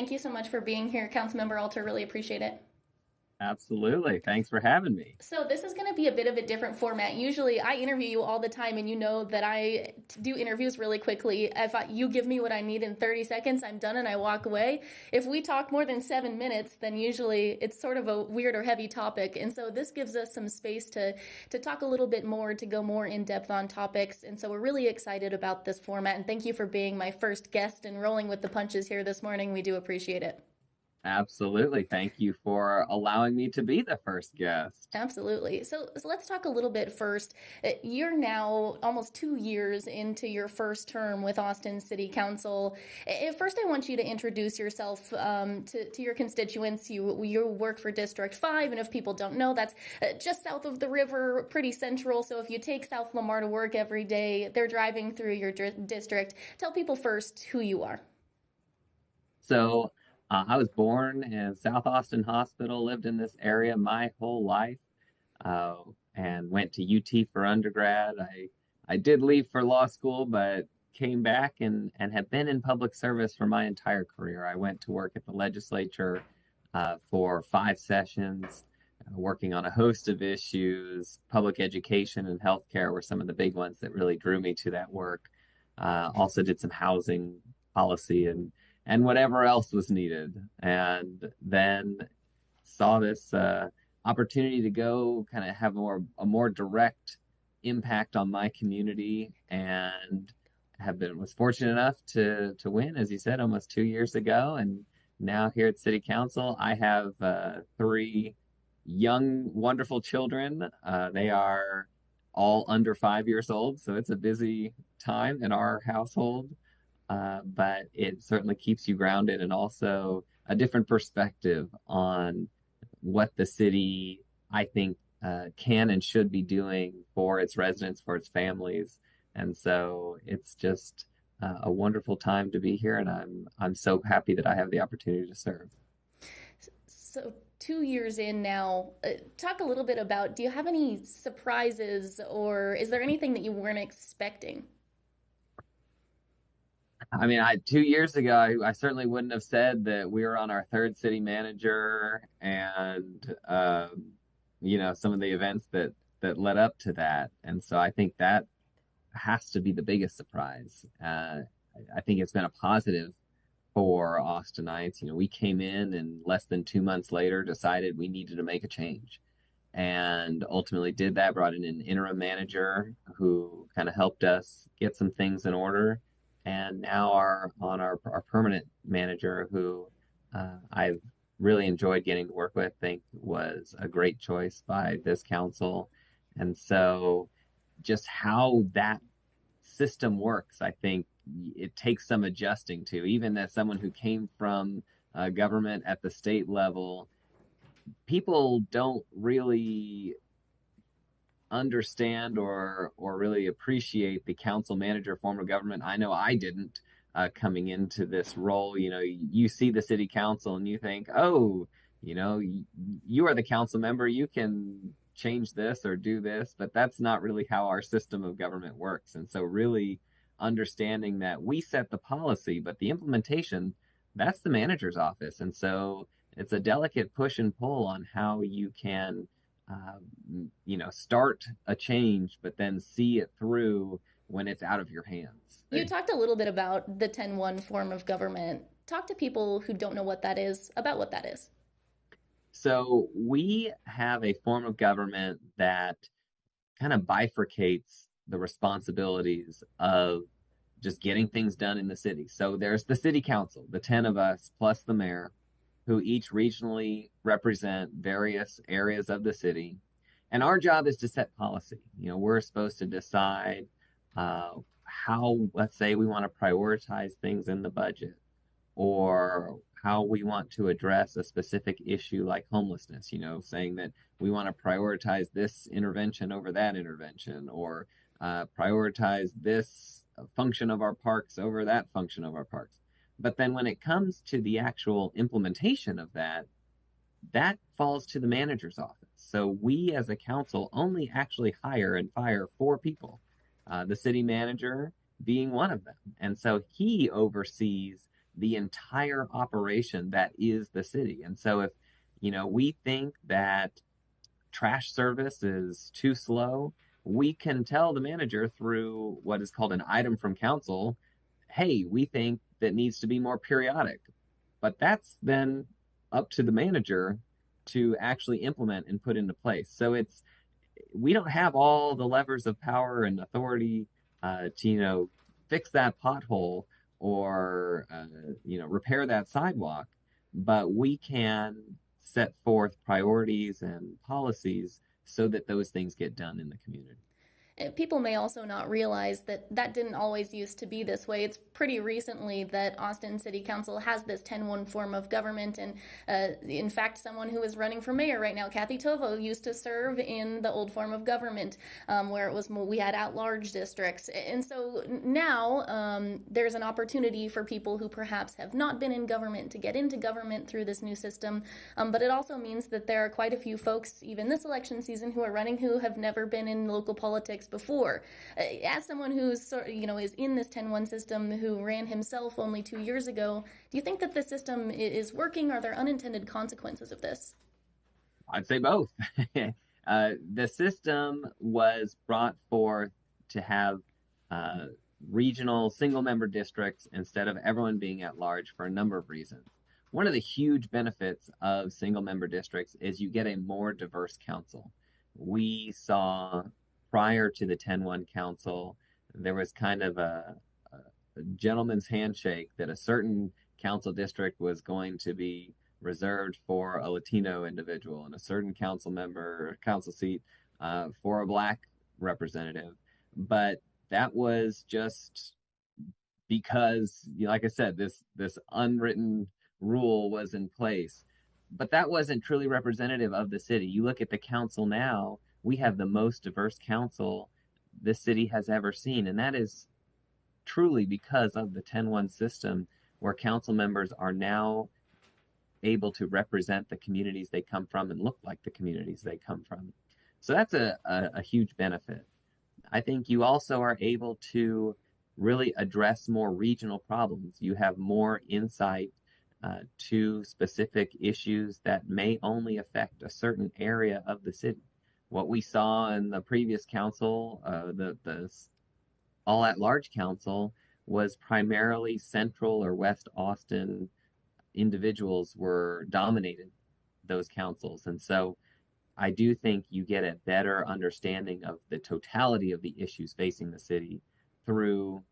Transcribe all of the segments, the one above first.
Thank you so much for being here, Councilmember Alter. Really appreciate it. Absolutely. Thanks for having me. So this is going to be a bit of a different format. Usually I interview you all the time and you know that I do interviews really quickly. You give me what I need in 30 seconds, I'm done and I walk away. If we talk more than 7 minutes, then usually it's sort of a weird or heavy topic. And so this gives us some space to talk a little bit more, to go more in depth on topics. And so we're really excited about this format. And thank you for being my first guest and rolling with the punches here this morning. We do appreciate it. Absolutely. Thank you for allowing me to be the first guest. Absolutely. So let's talk a little bit first. You're now almost 2 years into your first term with Austin City Council. First, I want you to introduce yourself to your constituents. You work for District 5, and if people don't know, that's just south of the river, pretty central. So if you take South Lamar to work every day, they're driving through your district. Tell people first who you are. So, I was born in South Austin Hospital, lived in this area my whole life, uh, and went to UT for undergrad. I did leave for law school, but came back and have been in public service for my entire career. I went to work at the legislature for 5 sessions, working on a host of issues. Public education and healthcare were some of the big ones that really drew me to that work. Also did some housing policy and whatever else was needed. And then saw this opportunity to go kind of have a more direct impact on my community, and was fortunate enough to win, as you said, almost 2 years ago. And now here at City Council, I have three young, wonderful children. They are all under 5 years old, so it's a busy time in our household. But it certainly keeps you grounded, and also a different perspective on what the city, I think, can and should be doing for its residents, for its families. And so it's just a wonderful time to be here, and I'm so happy that I have the opportunity to serve. So 2 years in now, talk a little bit about, do you have any surprises, or is there anything that you weren't expecting? I mean, 2 years ago, I certainly wouldn't have said that we were on our third city manager, and some of the events that led up to that. And so I think that has to be the biggest surprise. I think it's been a positive for Austinites. We came in and less than 2 months later decided we needed to make a change, and ultimately did that. Brought in an interim manager who kind of helped us get some things in order, and now our permanent manager, who I've really enjoyed getting to work with, think was a great choice by this council. And so just how that system works, I think it takes some adjusting to. Even as someone who came from government at the state level, people don't really understand or really appreciate the council manager form of government. I know I didn't coming into this role. You see the city council and you think, oh, you are the council member, you can change this or do this, but that's not really how our system of government works. And so really understanding that we set the policy, but the implementation, that's the manager's office. And so it's a delicate push and pull on how you can start a change, but then see it through when it's out of your hands. You talked a little bit about the 10-1 form of government. Talk to people who don't know what that is, about what that is. So we have a form of government that kind of bifurcates the responsibilities of just getting things done in the city. So there's the city council, the 10 of us plus the mayor, who each regionally represent various areas of the city. And our job is to set policy. We're supposed to decide how, let's say, we want to prioritize things in the budget, or how we want to address a specific issue like homelessness, saying that we want to prioritize this intervention over that intervention, or prioritize this function of our parks over that function of our parks. But then when it comes to the actual implementation of that falls to the manager's office. So we as a council only actually hire and fire 4 people, the city manager being one of them. And so he oversees the entire operation that is the city. And so if, we think that trash service is too slow, we can tell the manager through what is called an item from council, hey, we think that needs to be more periodic. But that's then up to the manager to actually implement and put into place. So we don't have all the levers of power and authority to fix that pothole or repair that sidewalk, but we can set forth priorities and policies so that those things get done in the community. People may also not realize that that didn't always used to be this way. It's pretty recently that Austin City Council has this 10-1 form of government. And in fact, someone who is running for mayor right now, Kathy Tovo, used to serve in the old form of government where it was we had at-large districts. And so now there's an opportunity for people who perhaps have not been in government to get into government through this new system. But it also means that there are quite a few folks, even this election season, who are running who have never been in local politics before. As someone who's is in this 10-1 system, who ran himself only 2 years ago, do you think that the system is working? Are there unintended consequences of this? I'd say both. The system was brought forth to have regional single member districts instead of everyone being at large for a number of reasons. One of the huge benefits of single member districts is you get a more diverse council. We saw prior to the 10-1 council, there was kind of a gentleman's handshake that a certain council district was going to be reserved for a Latino individual and a certain council member, council seat for a Black representative. But that was just because, like I said, this unwritten rule was in place. But that wasn't truly representative of the city. You look at the council now, we have the most diverse council this city has ever seen. And that is truly because of the 10-1 system, where council members are now able to represent the communities they come from and look like the communities they come from. So that's a huge benefit. I think you also are able to really address more regional problems. You have more insight to specific issues that may only affect a certain area of the city. What we saw in the previous council, the all at large council, was primarily central or West Austin individuals were dominated those councils. And so I do think you get a better understanding of the totality of the issues facing the city through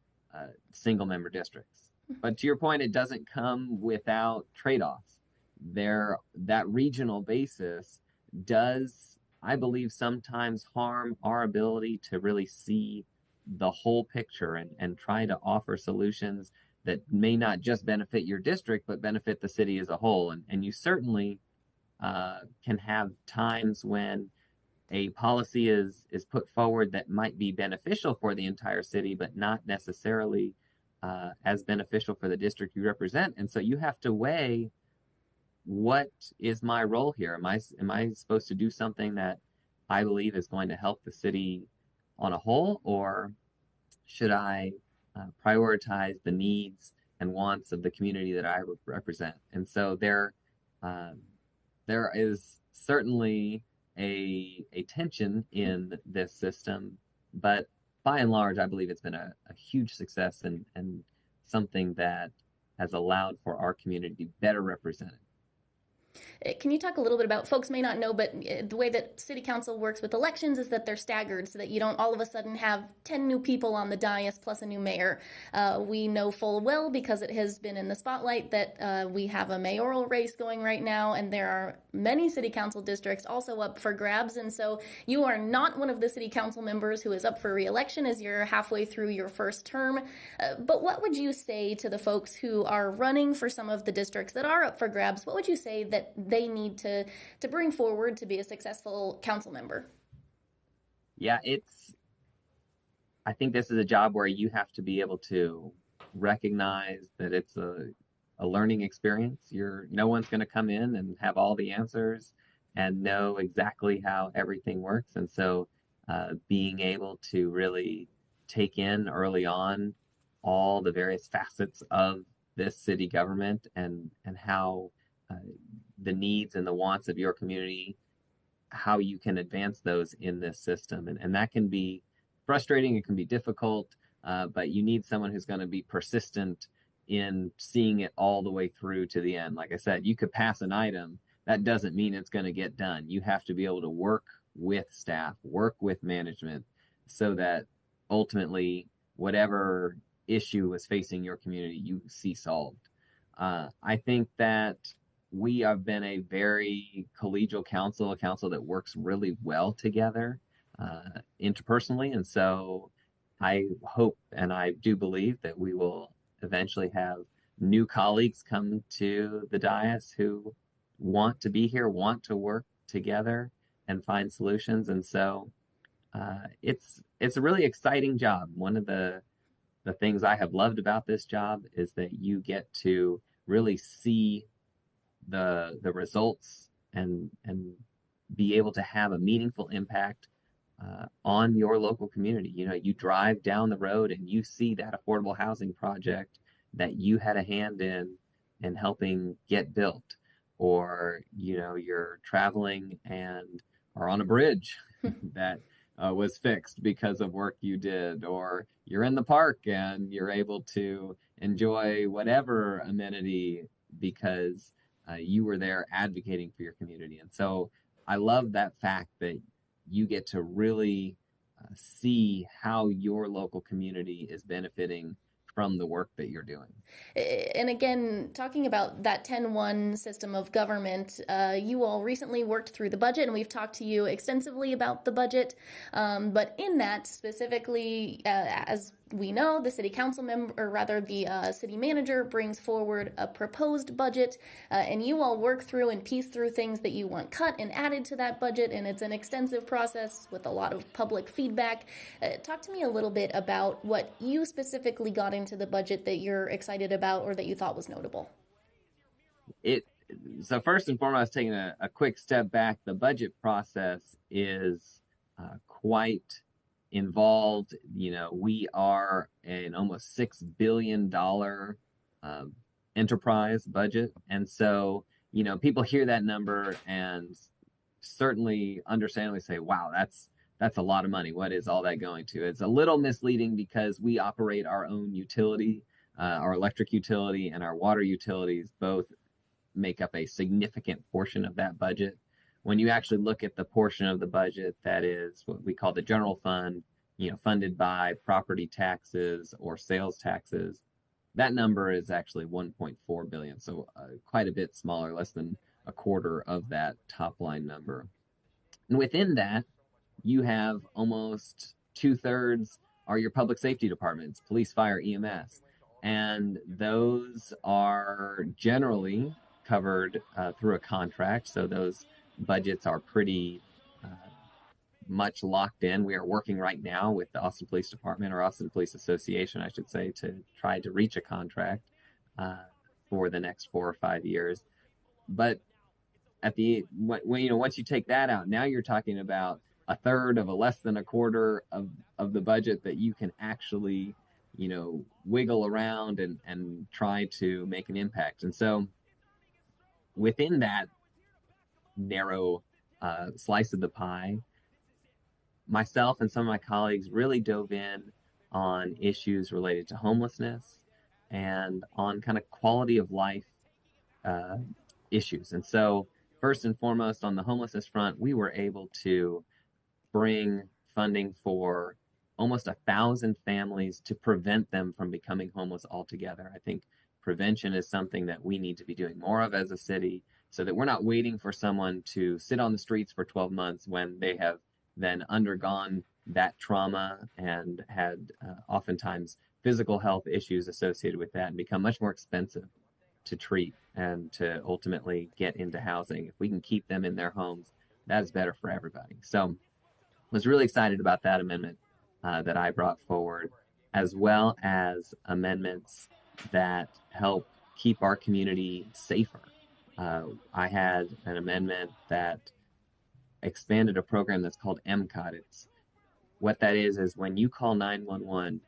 single member districts. But to your point, it doesn't come without trade-offs. That regional basis does, I believe, sometimes harm our ability to really see the whole picture and try to offer solutions that may not just benefit your district, but benefit the city as a whole. And you certainly can have times when a policy is put forward that might be beneficial for the entire city, but not necessarily as beneficial for the district you represent. And so you have to weigh, what is my role here? Am I supposed to do something that I believe is going to help the city on a whole, or should I prioritize the needs and wants of the community that I represent? And so there is certainly a tension in this system, but by and large, I believe it's been a huge success and something that has allowed for our community to be better represented. Can you talk a little bit about, folks may not know, but the way that city council works with elections is that they're staggered so that you don't all of a sudden have 10 new people on the dais plus a new mayor. We know full well, because it has been in the spotlight, that we have a mayoral race going right now, and there are many city council districts also up for grabs. And so you are not one of the city council members who is up for re-election as you're halfway through your first term. But what would you say to the folks who are running for some of the districts that are up for grabs? What would you say that they need to bring forward to be a successful council member? Yeah, I think this is a job where you have to be able to recognize that it's a learning experience. No one's going to come in and have all the answers and know exactly how everything works. And so being able to really take in early on all the various facets of this city government and how uh, the needs and the wants of your community, how you can advance those in this system. And that can be frustrating, it can be difficult, but you need someone who's going to be persistent in seeing it all the way through to the end. Like I said, you could pass an item, that doesn't mean it's going to get done. You have to be able to work with staff, work with management, so that ultimately whatever issue is facing your community, you see solved. I think that we have been a very collegial council, a council that works really well together interpersonally. And so I hope and I do believe that we will eventually have new colleagues come to the dais who want to be here, want to work together and find solutions. And so it's a really exciting job. One of the things I have loved about this job is that you get to really see the results and be able to have a meaningful impact on your local community. You know, you drive down the road and you see that affordable housing project that you had a hand in helping get built, or you know, you're traveling and are on a bridge that was fixed because of work you did, or you're in the park and you're able to enjoy whatever amenity because you were there advocating for your community. And so I love that fact that you get to really see how your local community is benefiting from the work that you're doing. And again, talking about that 10-1 system of government, you all recently worked through the budget, and we've talked to you extensively about the budget. But in that specifically, as we know, the city council member, or rather the city manager, brings forward a proposed budget, and you all work through and piece through things that you want cut and added to that budget, and it's an extensive process with a lot of public feedback. Talk to me a little bit about what you specifically got into the budget that you're excited about or that you thought was notable. So first and foremost, taking a quick step back, the budget process is quite involved. You know, we are an almost $6 billion enterprise budget. And so, you know, people hear that number and certainly understandably say, wow, that's a lot of money. What is all that going to? It's a little misleading because we operate our own utility, our electric utility and our water utilities both make up a significant portion of that budget. When you actually look at the portion of the budget that is what we call the general fund, you know, funded by property taxes or sales taxes, that number is actually 1.4 billion. So quite a bit smaller, less than a quarter of that top line number. And within that, you have almost 2/3 are your public safety departments, police, fire, EMS. And those are generally covered through a contract. So those budgets are pretty much locked in. We are working right now with the Austin Police Department, or Austin Police Association, I should say, to try to reach a contract for the next 4 or 5 years. But at the when you know, once you take that out, now you're talking about a third of a less than a quarter of the budget that you can actually, you know, wiggle around and try to make an impact. And so within that narrow slice of the pie, myself and some of my colleagues really dove in on issues related to homelessness and on kind of quality of life issues. And so first and foremost, on the homelessness front, we were able to bring funding for almost 1,000 families to prevent them from becoming homeless altogether. I think prevention is something that we need to be doing more of as a city, so that we're not waiting for someone to sit on the streets for 12 months when they have then undergone that trauma and had oftentimes physical health issues associated with that and become much more expensive to treat and to ultimately get into housing. If we can keep them in their homes, that is better for everybody. So was really excited about that amendment that I brought forward, as well as amendments that help keep our community safer. I had an amendment that expanded a program that's called MCOT. What that is when you call 911,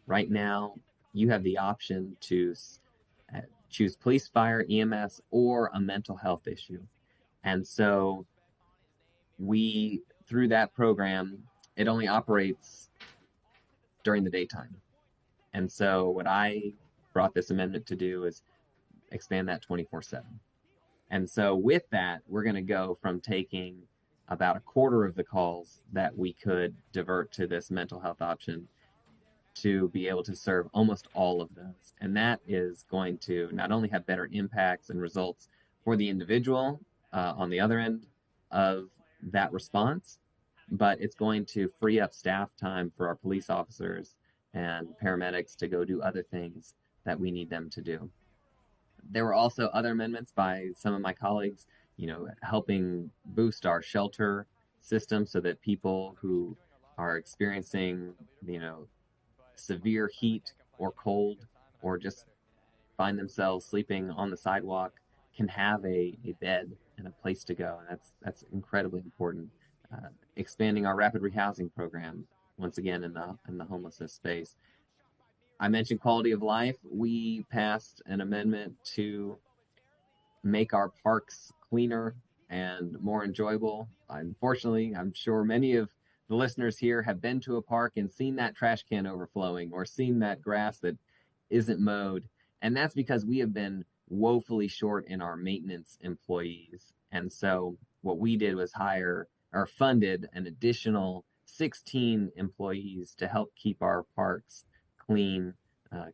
right now you have the option to choose police, fire, EMS, or a mental health issue. And so we, through that program, it only operates during the daytime. And so what I brought this amendment to do is expand that 24/7. And so with that, we're going to go from taking about a quarter of the calls that we could divert to this mental health option to be able to serve almost all of those. And that is going to not only have better impacts and results for the individual on the other end of that response, but it's going to free up staff time for our police officers and paramedics to go do other things that we need them to do. There were also other amendments by some of my colleagues, helping boost our shelter system so that people who are experiencing, severe heat or cold or just find themselves sleeping on the sidewalk can have a bed and a place to go. And that's incredibly important. Expanding our rapid rehousing program once again in the homelessness space. I mentioned quality of life. We passed an amendment to make our parks cleaner and more enjoyable. Unfortunately, I'm sure many of the listeners here have been to a park and seen that trash can overflowing or seen that grass that isn't mowed. And that's because we have been woefully short in our maintenance employees. And so what we did was hire or funded an additional 16 employees to help keep our parks clean,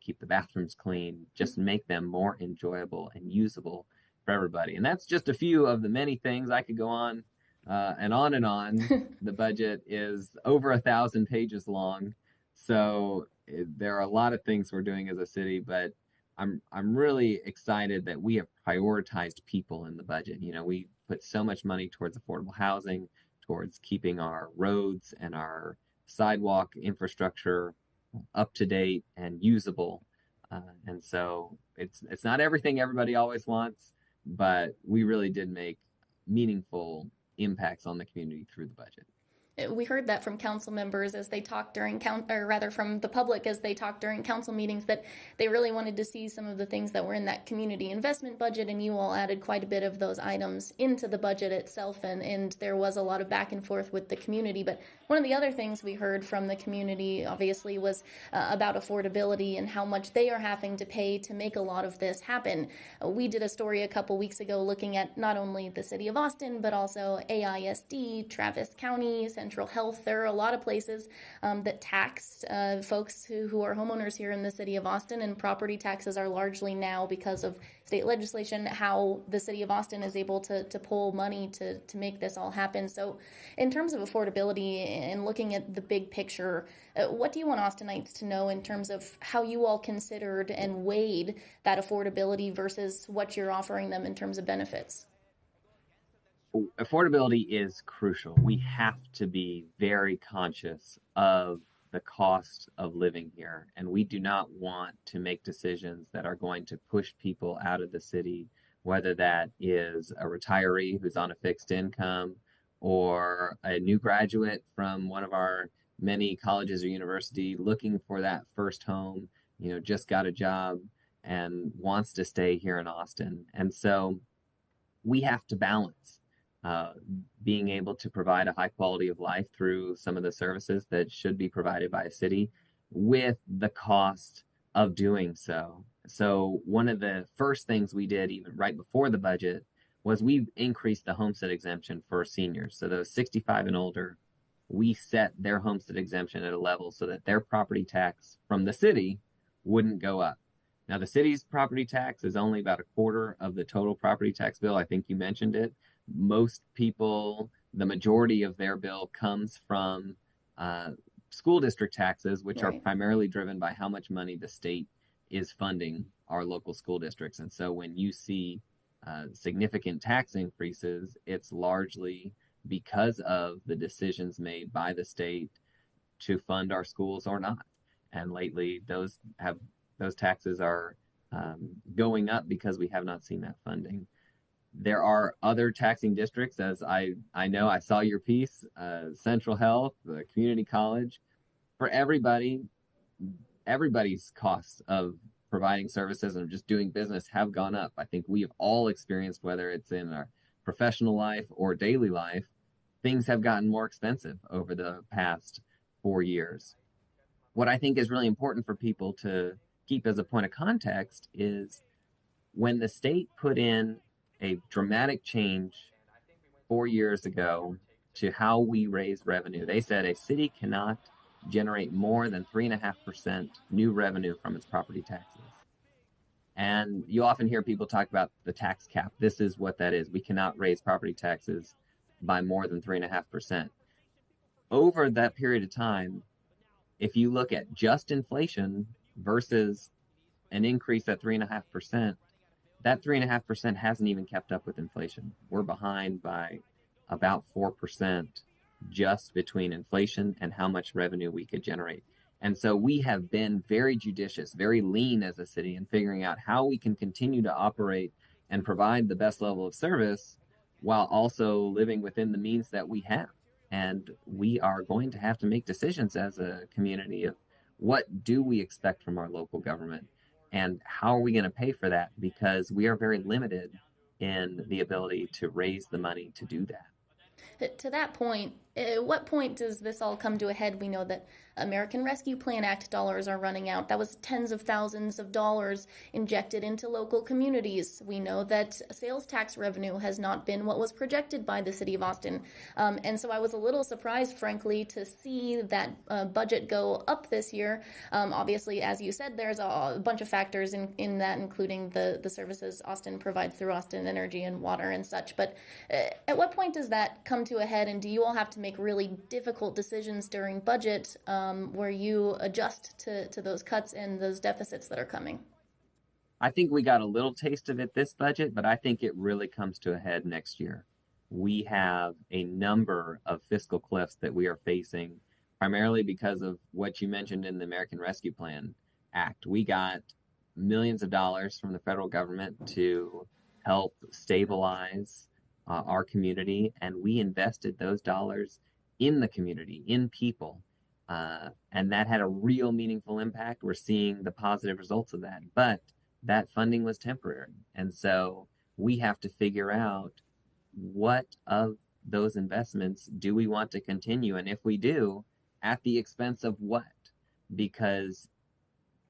keep the bathrooms clean, just make them more enjoyable and usable for everybody. And that's just a few of the many things. I could go on and on and on. The budget is over 1,000 pages long. So there are a lot of things we're doing as a city, but I'm really excited that we have prioritized people in the budget. We put so much money towards affordable housing, towards keeping our roads and our sidewalk infrastructure up to date and usable. And so it's not everything everybody always wants, but we really did make meaningful impacts on the community through the budget. We heard that from council members as they talked during or rather from the public as they talked during council meetings, that they really wanted to see some of the things that were in that community investment budget, and you all added quite a bit of those items into the budget itself, and there was a lot of back and forth with the community. But one of the other things we heard from the community, obviously, was about affordability and how much they are having to pay to make a lot of this happen. We did a story a couple weeks ago looking at not only the city of Austin, but also AISD, Travis County, Central Health. There are a lot of places that tax folks who are homeowners here in the city of Austin, and property taxes are largely now, because of state legislation, how the city of Austin is able to pull money to make this all happen. So in terms of affordability and looking at the big picture, what do you want Austinites to know in terms of how you all considered and weighed that affordability versus what you're offering them in terms of benefits? Affordability is crucial. We have to be very conscious of the cost of living here, and we do not want to make decisions that are going to push people out of the city, whether that is a retiree who's on a fixed income or a new graduate from one of our many colleges or university looking for that first home, just got a job and wants to stay here in Austin. And so we have to balance being able to provide a high quality of life through some of the services that should be provided by a city with the cost of doing so. So one of the first things we did even right before the budget was we increased the homestead exemption for seniors. So those 65 and older, we set their homestead exemption at a level so that their property tax from the city wouldn't go up. Now, the city's property tax is only about a quarter of the total property tax bill. I think you mentioned it. Most people, the majority of their bill comes from school district taxes, which Right. are primarily driven by how much money the state is funding our local school districts. And so when you see significant tax increases, it's largely because of the decisions made by the state to fund our schools or not. And lately, those taxes are going up because we have not seen that funding. There are other taxing districts, as I know, I saw your piece, Central Health, the community college. For everybody's cost of providing services and just doing business have gone up. I think we have all experienced, whether it's in our professional life or daily life, things have gotten more expensive over the past 4 years. What I think is really important for people to keep as a point of context is when the state put in a dramatic change 4 years ago to how we raise revenue. They said a city cannot generate more than 3.5% new revenue from its property taxes. And you often hear people talk about the tax cap. This is what that is. We cannot raise property taxes by more than 3.5%. Over that period of time, if you look at just inflation versus an increase at 3.5%, that 3.5% hasn't even kept up with inflation. We're behind by about 4% just between inflation and how much revenue we could generate. And so we have been very judicious, very lean as a city in figuring out how we can continue to operate and provide the best level of service while also living within the means that we have. And we are going to have to make decisions as a community of what do we expect from our local government and how are we going to pay for that, because we are very limited in the ability to raise the money to do that. To that point, at what point does this all come to a head? We know that American Rescue Plan Act dollars are running out. That was tens of thousands of dollars injected into local communities. We know that sales tax revenue has not been what was projected by the city of Austin. And so I was a little surprised, frankly, to see that budget go up this year. Obviously, as you said, there's a bunch of factors in that, including the services Austin provides through Austin Energy and water and such. But at what point does that come to a head, and do you all have to make really difficult decisions during budget where you adjust to those cuts and those deficits that are coming? I think we got a little taste of it this budget, but I think it really comes to a head next year. We have a number of fiscal cliffs that we are facing, primarily because of what you mentioned in the American Rescue Plan Act. We got millions of dollars from the federal government to help stabilize our community, and we invested those dollars in the community, in people. And that had a real meaningful impact. We're seeing the positive results of that. But that funding was temporary. And so we have to figure out what of those investments do we want to continue? And if we do, at the expense of what? Because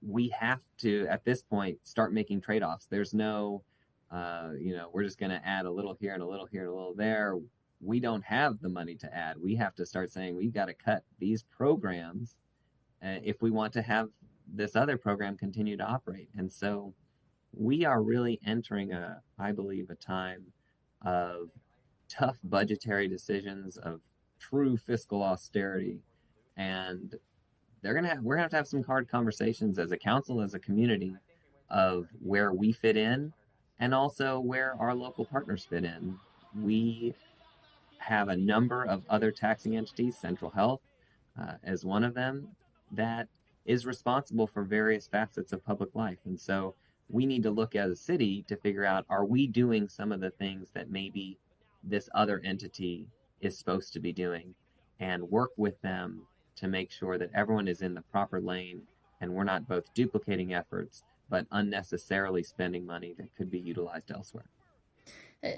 we have to, at this point, start making trade-offs. There's no, we're just going to add a little here and a little here and a little there. We don't have the money to add. We have to start saying we've got to cut these programs if we want to have this other program continue to operate. And so we are really entering I believe, a time of tough budgetary decisions, of true fiscal austerity. And we're gonna have some hard conversations as a council, as a community, of where we fit in and also where our local partners fit in. We have a number of other taxing entities, Central Health as one of them, that is responsible for various facets of public life. And so we need to look as a city to figure out, are we doing some of the things that maybe this other entity is supposed to be doing, and work with them to make sure that everyone is in the proper lane and we're not both duplicating efforts but unnecessarily spending money that could be utilized elsewhere.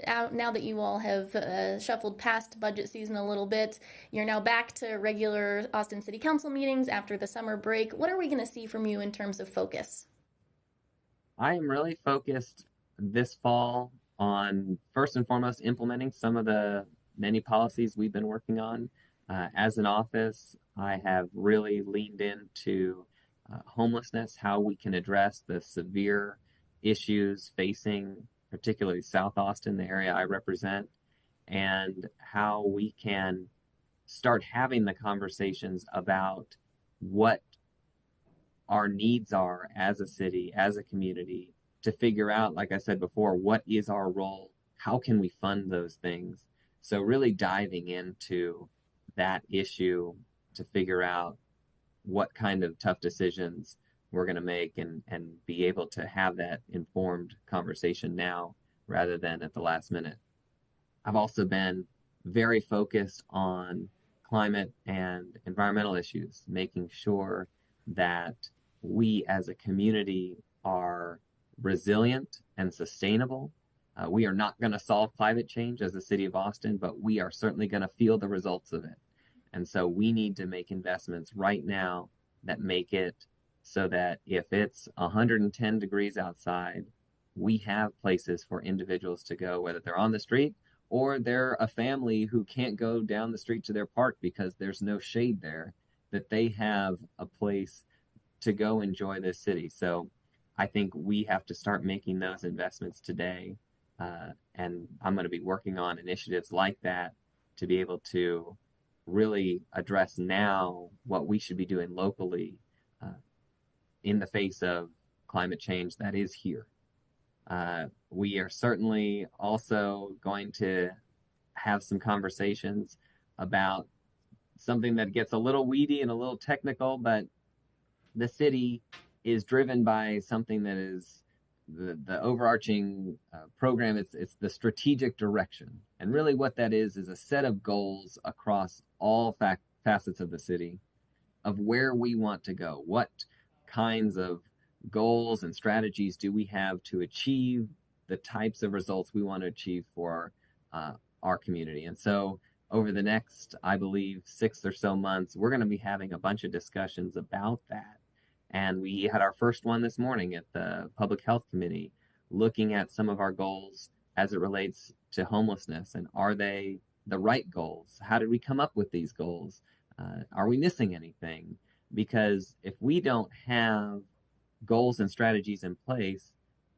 Now that you all have shuffled past budget season a little bit, you're now back to regular Austin City Council meetings after the summer break. What are we going to see from you in terms of focus? I am really focused this fall on, first and foremost, implementing some of the many policies we've been working on. As an office, I have really leaned into homelessness, how we can address the severe issues facing particularly South Austin, the area I represent, and how we can start having the conversations about what our needs are as a city, as a community, to figure out, like I said before, what is our role? How can we fund those things? So really diving into that issue to figure out what kind of tough decisions we're going to make, and be able to have that informed conversation now rather than at the last minute. I've also been very focused on climate and environmental issues, making sure that we as a community are resilient and sustainable. We are not going to solve climate change as the city of Austin, but we are certainly going to feel the results of it. And so we need to make investments right now that make it so that if it's 110 degrees outside, we have places for individuals to go, whether they're on the street or they're a family who can't go down the street to their park because there's no shade there, that they have a place to go enjoy this city. So I think we have to start making those investments today. And I'm going to be working on initiatives like that to be able to really address now what we should be doing locally uh, in the face of climate change that is here. We are certainly also going to have some conversations about something that gets a little weedy and a little technical, but the city is driven by something that is the overarching program. It's the strategic direction, and really what that is a set of goals across all facets of the city of where we want to go. What kinds of goals and strategies do we have to achieve the types of results we want to achieve for our community? And so over the next, I believe, 6 or so months, we're going to be having a bunch of discussions about that. And we had our first one this morning at the Public Health Committee, looking at some of our goals as it relates to homelessness. And are they the right goals? How did we come up with these goals? Are we missing anything? Because if we don't have goals and strategies in place,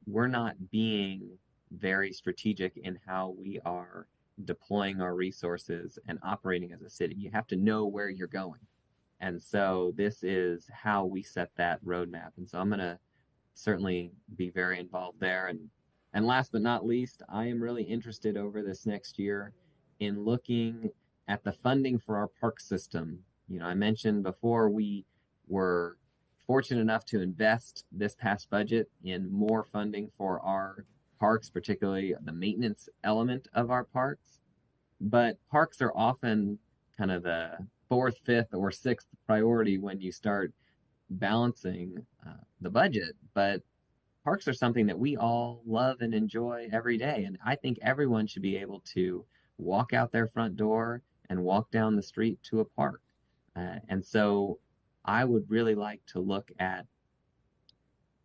we're not being very strategic in how we are deploying our resources and operating as a city. You have to know where you're going. And so this is how we set that roadmap. And so I'm going to certainly be very involved there. And last but not least, I am really interested over this next year in looking at the funding for our park system. You know, I mentioned before we were fortunate enough to invest this past budget in more funding for our parks, particularly the maintenance element of our parks. But parks are often kind of the fourth, fifth, or sixth priority when you start balancing the budget. But parks are something that we all love and enjoy every day. And I think everyone should be able to walk out their front door and walk down the street to a park. And so I would really like to look at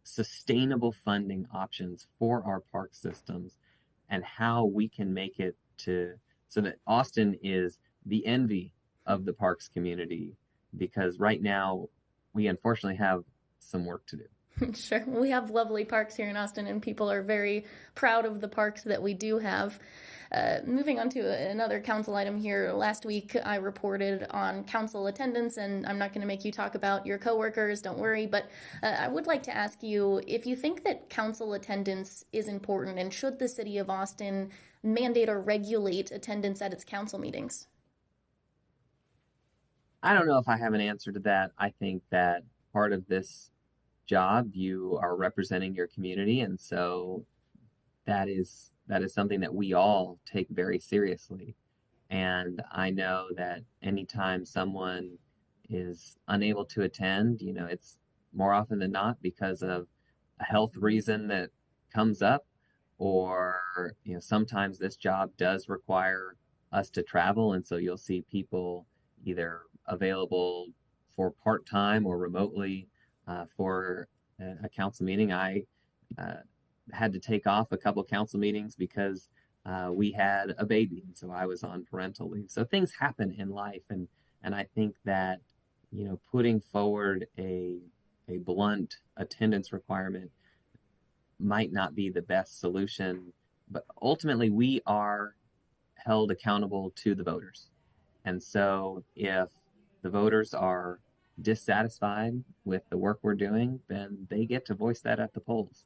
sustainable funding options for our park systems and how we can make it to so that Austin is the envy of the parks community, because right now we unfortunately have some work to do. Sure. We have lovely parks here in Austin, and people are very proud of the parks that we do have. Moving on to another council item here. Last week, I reported on council attendance, and I'm not going to make you talk about your coworkers, don't worry, but I would like to ask you if you think that council attendance is important, and should the city of Austin mandate or regulate attendance at its council meetings? I don't know if I have an answer to that. I think that part of this job, you are representing your community, and so that is something that we all take very seriously. And I know that anytime someone is unable to attend, you know, it's more often than not because of a health reason that comes up, or, you know, sometimes this job does require us to travel. And so you'll see people either available for part time or remotely for a council meeting. I uh, had to take off a couple council meetings because we had a baby, and so I was on parental leave. So things happen in life, and I think that, you know, putting forward a blunt attendance requirement might not be the best solution, but ultimately we are held accountable to the voters. And so if the voters are dissatisfied with the work we're doing, then they get to voice that at the polls.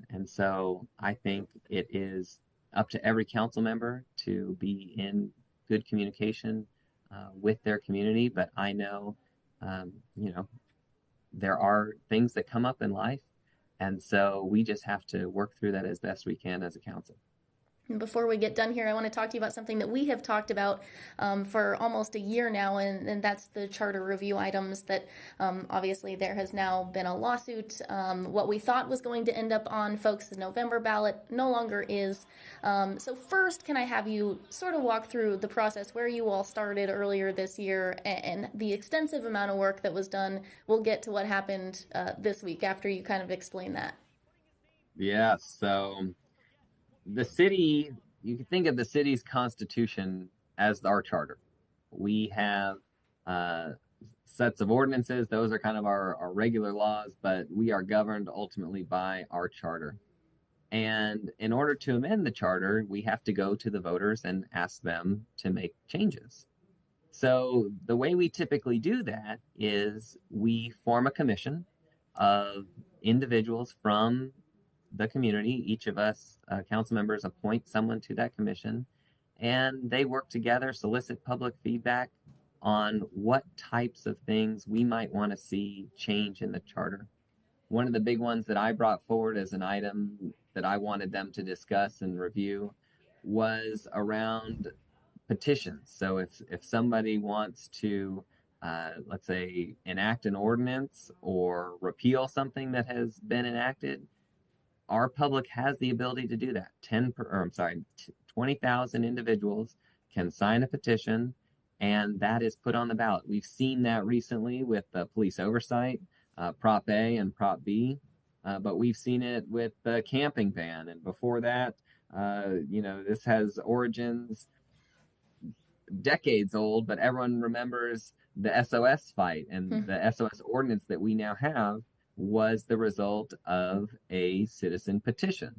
And so I think it is up to every council member to be in good communication with their community. But I know, you know, there are things that come up in life. And so we just have to work through that as best we can as a council. And before we get done here, I want to talk to you about something that we have talked about for almost a year now, and that's the charter review items that obviously there has now been a lawsuit. What we thought was going to end up on folks' November ballot no longer is. So first, can I have you sort of walk through the process where you all started earlier this year and the extensive amount of work that was done? We'll get to what happened this week after you kind of explain that. Yeah, so the city, you can think of the city's constitution as our charter. We have uh, sets of ordinances, those are kind of our regular laws, but we are governed ultimately by our charter. And in order to amend the charter, we have to go to the voters and ask them to make changes. So the way we typically do that is we form a commission of individuals from the community. Each of us, council members, appoint someone to that commission, and they work together, solicit public feedback on what types of things we might want to see change in the charter. One of the big ones that I brought forward as an item that I wanted them to discuss and review was around petitions. So if somebody wants to, let's say, enact an ordinance or repeal something that has been enacted, our public has the ability to do that. 20,000 individuals can sign a petition, and that is put on the ballot. We've seen that recently with the police oversight, Prop A and Prop B, but we've seen it with the camping ban, and before that, this has origins decades old, but everyone remembers the SOS fight, and the SOS ordinance that we now have was the result of a citizen petition.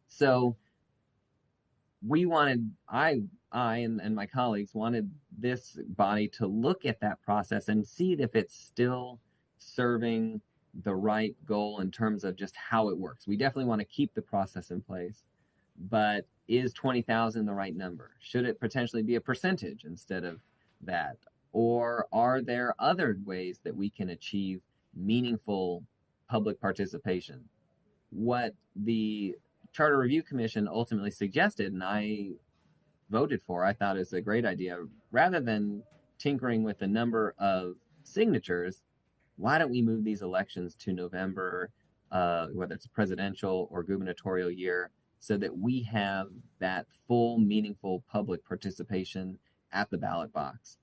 So we wanted, I and my colleagues wanted this body to look at that process and see if it's still serving the right goal in terms of just how it works. We definitely want to keep the process in place, but is 20,000 the right number? Should it potentially be a percentage instead of that? Or are there other ways that we can achieve meaningful public participation? What the Charter Review Commission ultimately suggested, and I voted for, I thought is a great idea. Rather than tinkering with the number of signatures, why don't we move these elections to November, whether it's a presidential or gubernatorial year, so that we have that full, meaningful public participation at the ballot box.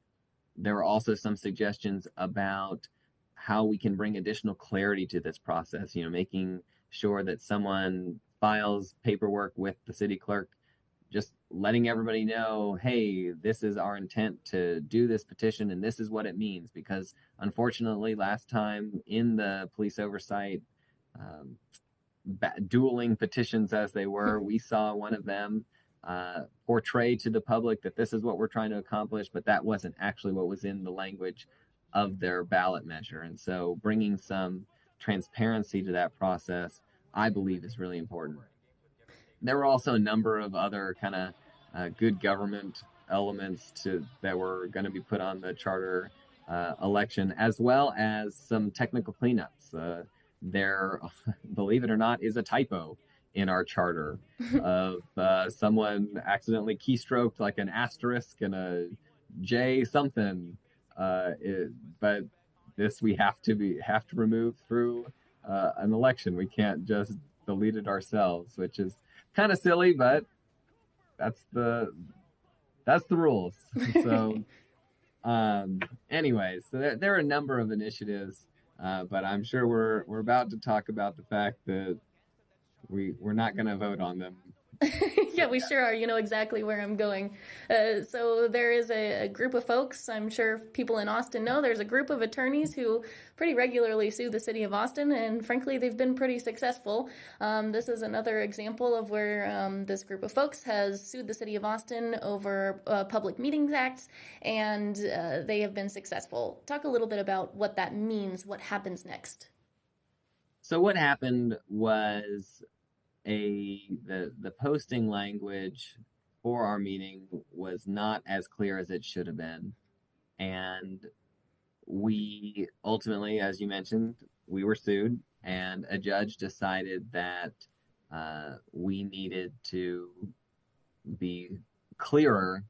There were also some suggestions about how we can bring additional clarity to this process, making sure that someone files paperwork with the city clerk, just letting everybody know, hey, this is our intent to do this petition and this is what it means. Because unfortunately, last time in the police oversight, dueling petitions as they were, we saw one of them portray to the public that this is what we're trying to accomplish, but that wasn't actually what was in the language of their ballot measure. And so bringing some transparency to that process, I believe, is really important. There were also a number of other kind of good government elements that were going to be put on the charter election, as well as some technical cleanups. There, believe it or not, is a typo in our charter of someone accidentally keystroked like an asterisk and a J something. But this we have to remove through an election. We can't just delete it ourselves, which is kind of silly, but that's the rules. So anyways, so there are a number of initiatives, but I'm sure we're about to talk about the fact that we're not going to vote on them. Yeah, we sure are. You know exactly where I'm going. So there is a group of folks, I'm sure people in Austin know, there's a group of attorneys who pretty regularly sue the city of Austin, and frankly, they've been pretty successful. This is another example of where this group of folks has sued the city of Austin over Public Meetings Act, and they have been successful. Talk a little bit about what that means, what happens next. So what happened was the posting language for our meeting was not as clear as it should have been. And we ultimately, as you mentioned, we were sued, and a judge decided that we needed to be clearer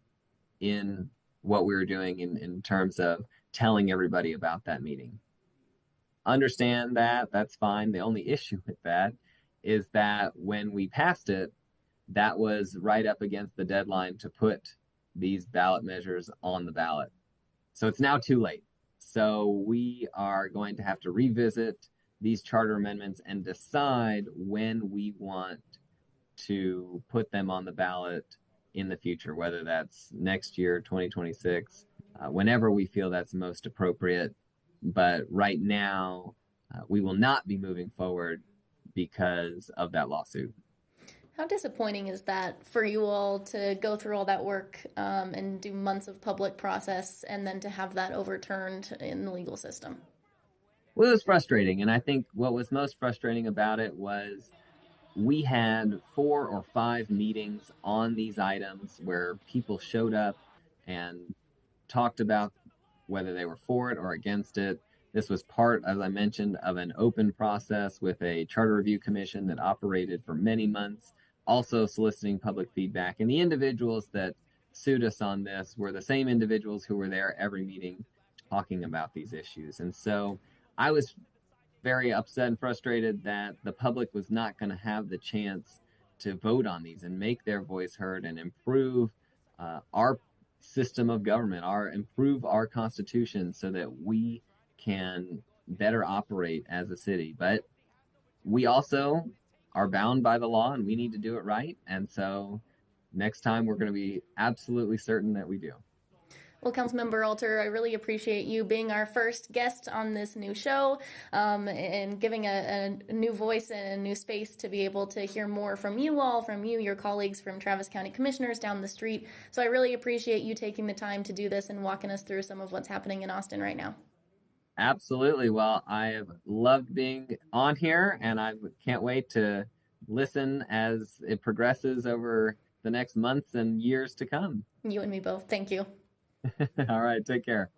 in what we were doing in terms of telling everybody about that meeting. Understand that, that's fine. The only issue with that is that when we passed it, that was right up against the deadline to put these ballot measures on the ballot. So it's now too late. So we are going to have to revisit these charter amendments and decide when we want to put them on the ballot in the future, whether that's next year, 2026, whenever we feel that's most appropriate. But right now, we will not be moving forward because of that lawsuit. How disappointing is that for you all to go through all that work and do months of public process and then to have that overturned in the legal system? Well, it was frustrating. And I think what was most frustrating about it was we had 4 or 5 meetings on these items where people showed up and talked about whether they were for it or against it. This was part, as I mentioned, of an open process with a charter review commission that operated for many months, also soliciting public feedback. And the individuals that sued us on this were the same individuals who were there every meeting talking about these issues. And so I was very upset and frustrated that the public was not going to have the chance to vote on these and make their voice heard and improve our system of government, improve our constitution so that we can better operate as a city. But we also are bound by the law and we need to do it right. And so next time we're going to be absolutely certain that we do. Well, Councilmember Alter, I really appreciate you being our first guest on this new show and giving a new voice and a new space to be able to hear more from you all, from you, your colleagues, from Travis County Commissioners down the street. So I really appreciate you taking the time to do this and walking us through some of what's happening in Austin right now. Absolutely. Well, I have loved being on here and I can't wait to listen as it progresses over the next months and years to come. You and me both. Thank you. All right. Take care.